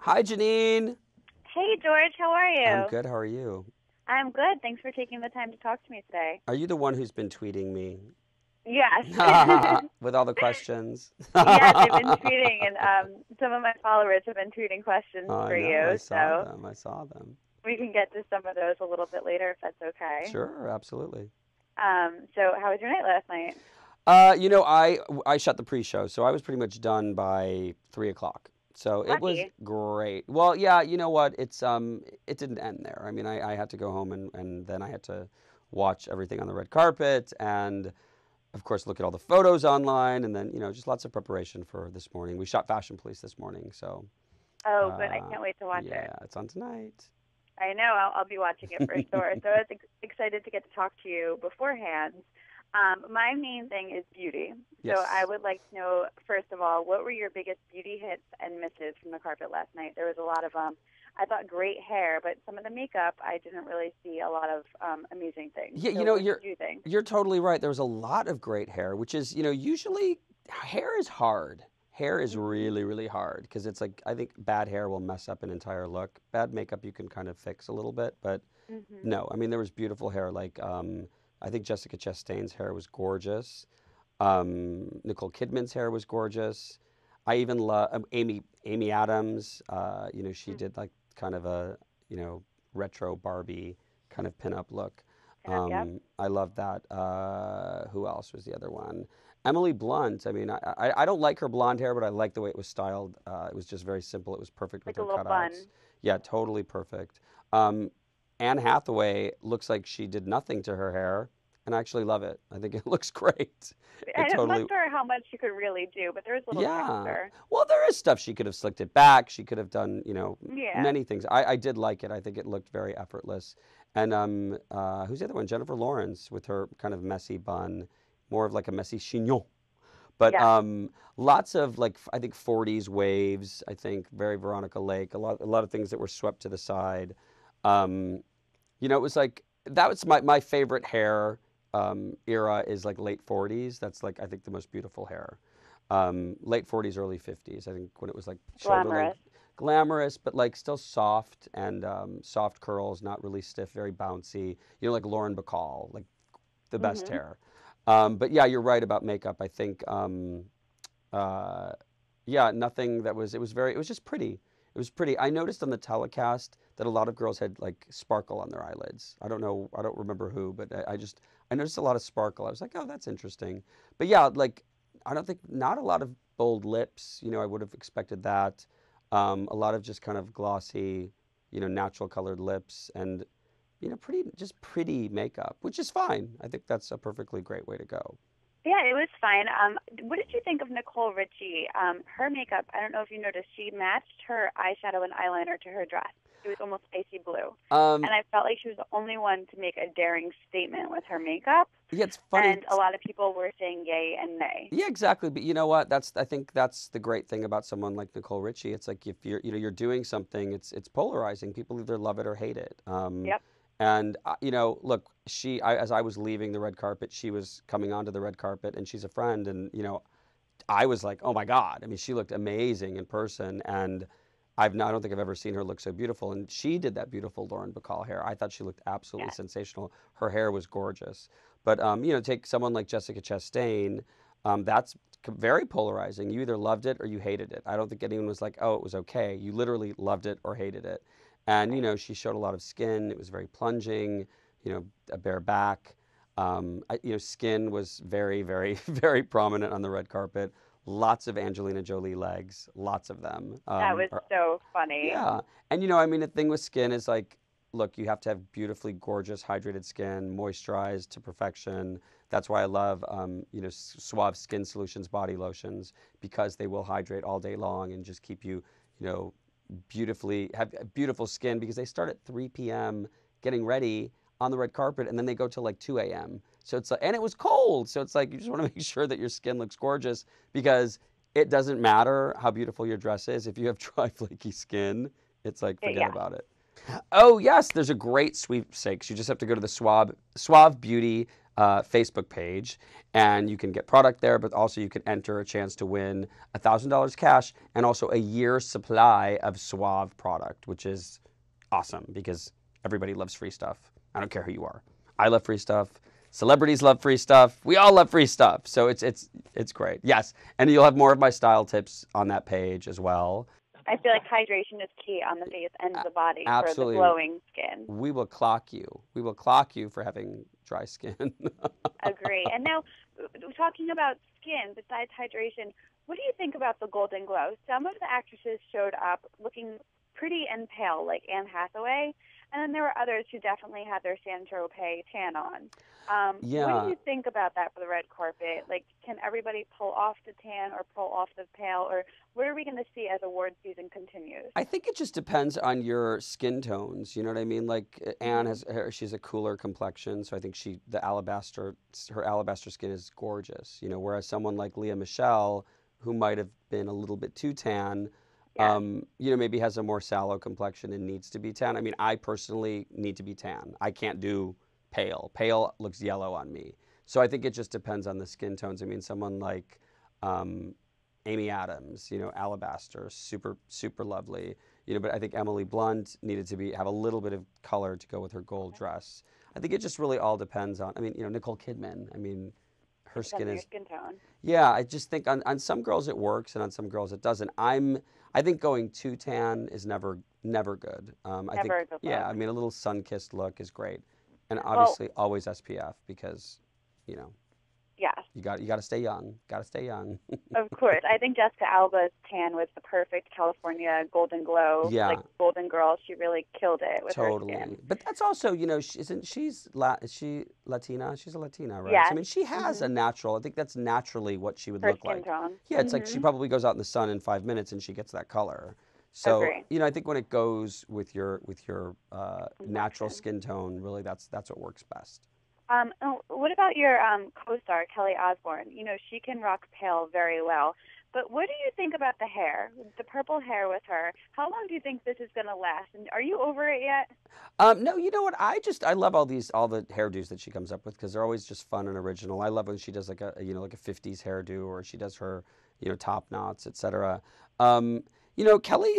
Hi, Jeannine. Hey, George, how are I'm you? good. How are you? I'm good. Thanks for taking the time to talk to me today. Are you the one who's been tweeting me Yes. with all the questions? Yes, I've been tweeting, and some of my followers have been tweeting questions I for know. I you, saw so them. I saw them. we can get to some of those a little bit later if that's okay. Sure, absolutely. So how was your night last night? I shot the pre-show, so I was pretty much done by 3 o'clock. So it was Lucky. great. Well, yeah, you know what? It didn't end there. I mean, I had to go home and then I had to watch everything on the red carpet and of course, look at all the photos online, and then just lots of preparation for this morning. We shot Fashion Police this morning, so Oh, good. I uh, can't wait to watch yeah, it. it's on tonight. I know I'll be watching it for sure. So I was excited to get to talk to you beforehand. My main thing is beauty. So I Yes. would like to know, first of all, what were your biggest beauty hits and misses from the carpet last night? There was a lot of, I thought great hair, but some of the makeup, I didn't really see a lot of amazing things. Yeah, So what did you're you think? you're totally right. There was a lot of great hair, which is, usually hair is hard. Hair is Hmm. really, really hard because it's like I think bad hair will mess up an entire look. Bad makeup you can kind of fix a little bit, but Hmm. no, I mean there was beautiful hair. Like I think Jessica Chastain's hair was gorgeous. Nicole Kidman's hair was gorgeous. I even love Amy Adams. She did like kind of a retro Barbie kind of pinup look. Yep, yep. I love that. Who else was the other one? Emily Blunt. I mean, I don't like her blonde hair, but I like the way it was styled. It was just very simple. It was perfect with Like a her little cutouts. bun. Yeah, totally perfect. Um, Anne Hathaway looks like she did nothing to her hair, and I actually love it. I think it looks great. It I'm not totally, sure how much you could really do, but there was a little yeah. texture. Well, there is stuff she could have slicked it back. She could have done, Yeah. many things. I did like it. I think it looked very effortless. And who's the other one? Jennifer Lawrence with her kind of messy bun, more of like a messy chignon. But Yes. lots of like I think 40s waves. I think very Veronica Lake. A lot of things that were swept to the side. Um, it was like that was my favorite hair era is like late 40s. That's like I think the most beautiful hair. Late 40s, early 50s. I think when it was like shoulder length, Glamorous. glamorous, but like still soft and soft curls, not really stiff, very bouncy. Like Lauren Bacall, like the best Hmm. hair. But yeah, you're right about makeup. I think uh, yeah, nothing that was. It was just pretty. It was pretty. I noticed on the telecast that a lot of girls had like sparkle on their eyelids. I don't know. I don't remember who, but I noticed a lot of sparkle. I was like, oh, that's interesting. But yeah, like I don't think not a lot of bold lips. I would have expected that. A lot of just kind of glossy, natural colored lips and pretty makeup, which is fine. I think that's a perfectly great way to go. Yeah, it was fine. What did you think of Nicole Richie? Her makeup, I don't know if you noticed, she matched her eyeshadow and eyeliner to her dress. It was almost icy blue. Um, And I felt like she was the only one to make a daring statement with her makeup. yeah, it's funny. And a lot of people were saying yay and nay. Yeah, exactly. But you know what? I think that's the great thing about someone like Nicole Richie. It's like if you're doing something, it's polarizing. People either love it or hate it. Yep. And look, as I was leaving the red carpet, she was coming onto the red carpet, and she's a friend, and I was like, oh my God. I mean, she looked amazing in person, and I don't think I've ever seen her look so beautiful. And she did that beautiful Lauren Bacall hair. I thought she looked absolutely Yes. sensational. Her hair was gorgeous. But take someone like Jessica Chastain. That's very polarizing. You either loved it or you hated it. I don't think anyone was like, oh, it was okay. You literally loved it or hated it. And Right. she showed a lot of skin. It was very plunging. A bare back. Skin was very, very, very prominent on the red carpet. Lots of Angelina Jolie legs, lots of them. That was so funny. Yeah, and I mean, the thing with skin is like, look, you have to have beautifully gorgeous, hydrated skin, moisturized to perfection. That's why I love, Suave Skin Solutions body lotions because they will hydrate all day long and just keep you, you know, beautifully have beautiful skin because they start at 3 p.m. getting ready on the red carpet and then they go till like 2 a.m. So it's like, and it was cold. So it's like you just want to make sure that your skin looks gorgeous because it doesn't matter how beautiful your dress is. If you have dry, flaky skin, it's like forget Yeah. about it. Oh yes, there's a great sweepstakes. You just have to go to the Suave Beauty Facebook page, and you can get product there, but also you can enter a chance to win $1,000 cash and also a year's supply of Suave product, which is awesome because everybody loves free stuff. I don't care who you are. I love free stuff. Celebrities love free stuff. We all love free stuff. So it's great. Yes, and you'll have more of my style tips on that page as well. I feel like hydration is key on the face and the body for the Absolutely. glowing skin. We will clock you. We will clock you for having dry skin. Agree. And now, talking about skin, besides hydration, what do you think about the golden glow? Some of the actresses showed up looking pretty and pale, like Anne Hathaway, and then there were others who definitely had their Saint-Tropez tan on. What Yeah. do you think about that for the red carpet? Like, can everybody pull off the tan or pull off the pale, or what are we going to see as award season continues? I think it just depends on your skin tones. You know what I mean? Like Anne has, she's a cooler complexion, so I think her alabaster skin is gorgeous. You know, whereas someone like Lea Michele, who might have been a little bit too tan, Yeah. you know, maybe has a more sallow complexion and needs to be tan. I mean, I personally need to be tan. I can't do pale. Pale looks yellow on me. So I think it just depends on the skin tones. I mean, someone like Amy Adams, you know, alabaster, super, super lovely. You know, but I think Emily Blunt needed to have a little bit of color to go with her gold dress. I think it just really all depends on, I mean, you know, Nicole Kidman, I mean, her Depends skin on your is, skin tone. yeah, I just think on some girls it works and on some girls it doesn't. I think going too tan is never good. I think, Never a good yeah, look. I mean, a little sun-kissed look is great. And Well, obviously always SPF because, you know, yes. you got to stay young. Got to stay young. Of course. I think Jessica Alba's tan was the perfect California golden glow, Yeah. like golden girl. She really killed it with her Totally. skin. But that's also, you know, is she Latina? She's a Latina, right? So, I Yes. mean, she has a natural, I think that's naturally what she would Her look skin like. tone. Yeah, it's like she probably goes out in the sun in 5 minutes and she gets that color. So, Agree. you know, I think when it goes with your natural Complexion. skin tone, really that's what works best. What about your co-star, Kelly Osbourne? You know, she can rock pale very well. But what do you think about the hair, the purple hair with her? How long do you think this is going to last? And are you over it yet? No, you know what? I love all the hairdos that she comes up with because they're always just fun and original. I love when she does like like a 50s hairdo or she does her, you know, top knots, etc. You know, Kelly,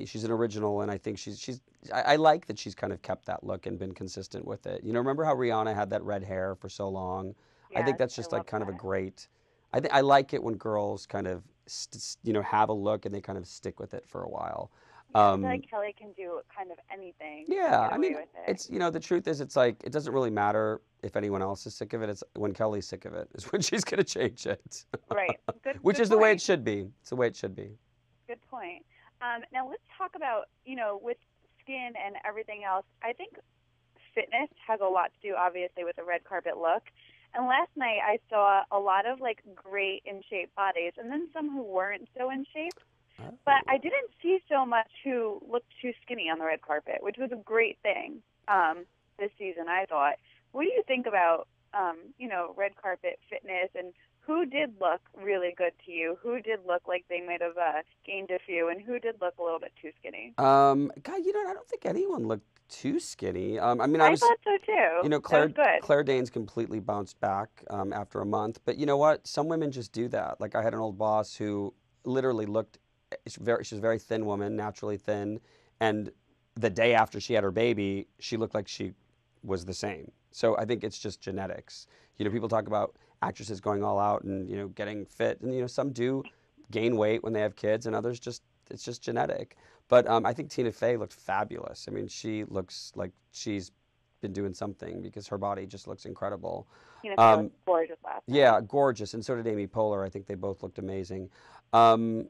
she's an original, and I think I like that she's kind of kept that look and been consistent with it. You know, remember how Rihanna had that red hair for so long? I think Yes, that's I just love like kind of a that. great. I like it when girls kind of you know have a look and they kind of stick with it for a while. Yeah, I feel Um, like Kelly can do kind of anything and yeah, get I away mean, with it. it's you know the truth is it's like it doesn't really matter if anyone else is sick of it. It's when Kelly's sick of it is when she's gonna change it, Right. Good. which Good is the way it point. should be. It's the way it should be. Good point. Now let's talk about, you know, with skin and everything else. I think fitness has a lot to do, obviously, with the red carpet look. And last night I saw a lot of like great in shape bodies, and then some who weren't so in shape. But I didn't see so much who looked too skinny on the red carpet, which was a great thing this season, I thought. What do you think about, you know, red carpet fitness, and who did look really good to you? Who did look like they might have gained a few, and who did look a little bit too skinny? God, you know, I don't think anyone looked too skinny. I mean, I thought so you too. know, That was good. Claire Danes completely bounced back after a month. But you know what? Some women just do that. Like I had an old boss who literally looked. She's a very thin woman, naturally thin, and the day after she had her baby, she looked like she was the same. So I think it's just genetics. You know, people talk about actresses going all out and you know getting fit, and you know some do gain weight when they have kids, and others just it's just genetic. But I think Tina Fey looked fabulous. I mean, she looks like she's been doing something because her body just looks incredible. Tina Fey Um, looked gorgeous last night. yeah, gorgeous, and so did Amy Poehler. I think they both looked amazing. Um,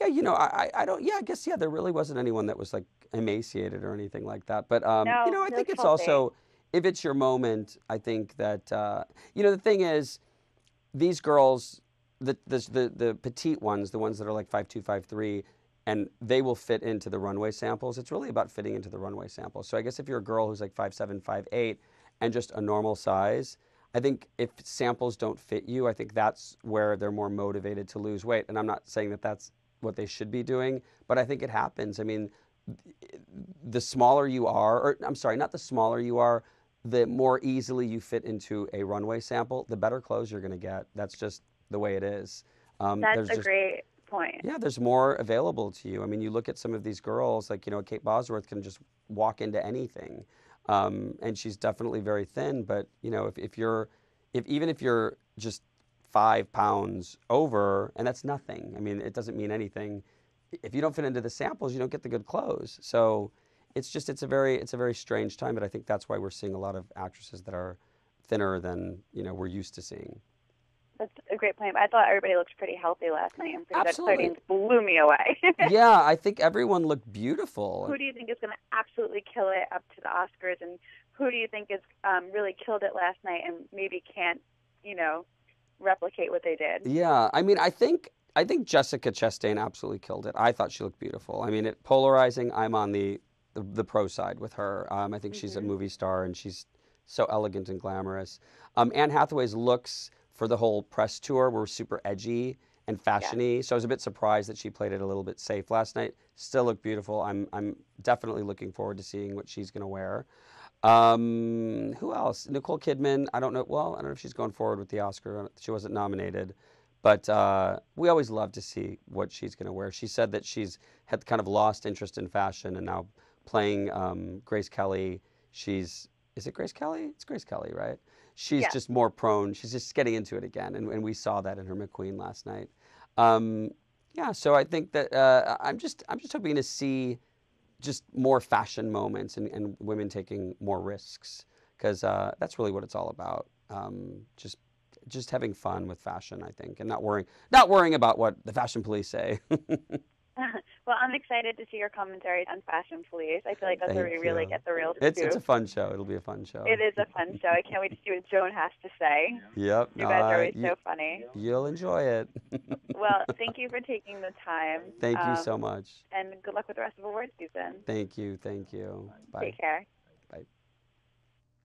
yeah, you know, I don't. Yeah, I guess yeah, there really wasn't anyone that was like emaciated or anything like that. But you No, know, I he think looked it's healthy. also if it's your moment. I think that you know the thing is these girls, the petite ones, the ones that are like 5'2", 5'3", and they will fit into the runway samples. It's really about fitting into the runway samples. So I guess if you're a girl who's like 5'7", 5'8", and just a normal size, I think if samples don't fit you, I think that's where they're more motivated to lose weight. And I'm not saying that that's what they should be doing, but I think it happens. I mean, the smaller you are, or I'm sorry, not the smaller you are, the more easily you fit into a runway sample, the better clothes you're going to get. That's just the way it is. That's There's a just great point. Yeah, there's more available to you. I mean, you look at some of these girls, like, Kate Bosworth can just walk into anything. And she's definitely very thin, but, even if you're just 5 pounds over, and that's nothing. I mean, it doesn't mean anything. If you don't fit into the samples, you don't get the good clothes. So it's a very strange time, but I think that's why we're seeing a lot of actresses that are thinner than, we're used to seeing. That's a great point. I thought everybody looked pretty healthy last night, and Pretty Dead Absolutely. Sardines blew me away. Yeah, I think everyone looked beautiful. Who do you think is going to absolutely kill it up to the Oscars, and who do you think is really killed it last night and maybe can't, replicate what they did? Yeah, I mean, I think Jessica Chastain absolutely killed it. I thought she looked beautiful. I mean, polarizing. I'm on the pro side with her. I think she's a movie star and she's so elegant and glamorous. Anne Hathaway's looks for the whole press tour were super edgy and fashiony. So I was a bit surprised that she played it a little bit safe last night. Still looked beautiful. I'm definitely looking forward to seeing what she's going to wear. Who else? Nicole Kidman. I don't know. Well, I don't know if she's going forward with the Oscar. She wasn't nominated. But we always love to see what she's going to wear. She said that she's had kind of lost interest in fashion and now playing Grace Kelly. Is it Grace Kelly? It's Grace Kelly, right? She's just more prone. She's just getting into it again. And we saw that in her McQueen last night. Yeah, so I think that I'm just hoping to see just more fashion moments and women taking more risks because that's really what it's all about. Just having fun with fashion, I think, and not worrying about what the fashion police say. Well, I'm excited to see your commentary on Fashion Police. I feel like that's where we really get the real scoop. It's a fun show. It'll be a fun show. It is a fun show. I can't wait to see what Joan has to say. Yep. You guys are always so funny. You'll enjoy it. Well, thank you for taking the time. Thank you so much. And good luck with the rest of award season. Thank you. Thank you. Bye. Take care. Bye.